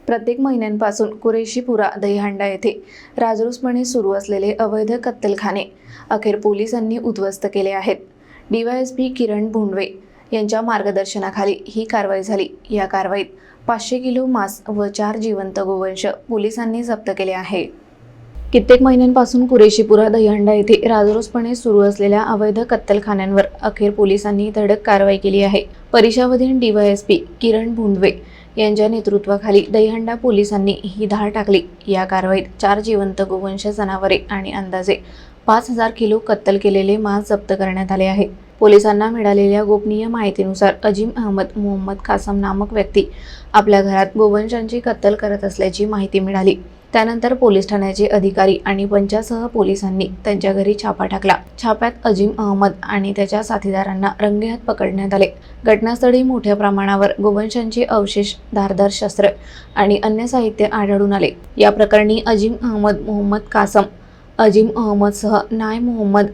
प्रत्येक महिन्यांपासून कुरेशीपुरा दहीहंडा येथे राजरोसपणे सुरू असलेले अवैध कत्तलखाने अखेर पोलिसांनी उद्ध्वस्त केले आहेत। डीवायएसपी किरण भोंडवे यांच्या मार्गदर्शनाखाली ही कारवाई झाली। या कारवाईत 500 किलो मांस व 4 जिवंत गोवंश पोलिसांनी जप्त केले आहे। कित्येक महिन्यांपासून कुरेशीपुरा दहीहंडा येथे राजरोसपणे सुरू असलेल्या अवैध कत्तलखान्यांवर अखेर पोलिसांनी धडक कारवाई केली आहे। परिशावधीन डीवायएसपी किरण भोंडवे यांच्या नेतृत्वाखाली दहीहंडा पोलिसांनी ही धाड टाकली। या कारवाईत 4 जिवंत गोवंश जनावरे आणि अंदाजे 5000 किलो कत्तल केलेले मांस जप्त करण्यात आले आहे। पोलिसांना मिळालेल्या गोपनीय माहितीनुसार अजीम अहमद मोहम्मद कासम नामक व्यक्ती आपल्या घरात गोवंशांची कत्तल करत असल्याची माहिती मिळाली। त्यानंतर पोलीस ठाण्याचे अधिकारी आणि पंचासह पोलिसांनी त्यांच्या घरी छापा टाकला। छाप्यात अजीम अहमद आणि त्याच्या साथीदारांना रंगेहात पकडण्यात आले। घटनास्थळी मोठ्या प्रमाणावर गोवंशांचे अवशेष, धारदार शस्त्र आणि अन्य साहित्य आढळून आले। या प्रकरणी अजीम अहमद मोहम्मद कासम, अजीम अहमदसह नाय मोहम्मद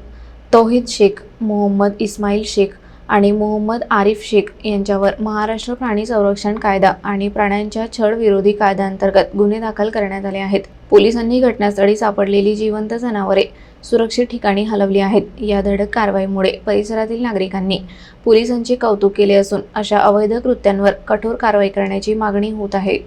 तौहीद शेख, मोहम्मद इस्माईल शेख आणि मोहम्मद आरिफ शेख यांच्यावर महाराष्ट्र प्राणी संरक्षण कायदा आणि प्राण्यांच्या छळ विरोधी कायद्याअंतर्गत गुन्हे दाखल करण्यात आले आहेत। पोलिसांनी घटनास्थळी सापडलेली जिवंत जनावरे सुरक्षित ठिकाणी हलवली आहेत। या धडक कारवाईमुळे परिसरातील नागरिकांनी पोलिसांचे कौतुक केले असून अशा अवैध कृत्यांवर कठोर कारवाई करण्याची मागणी होत आहे।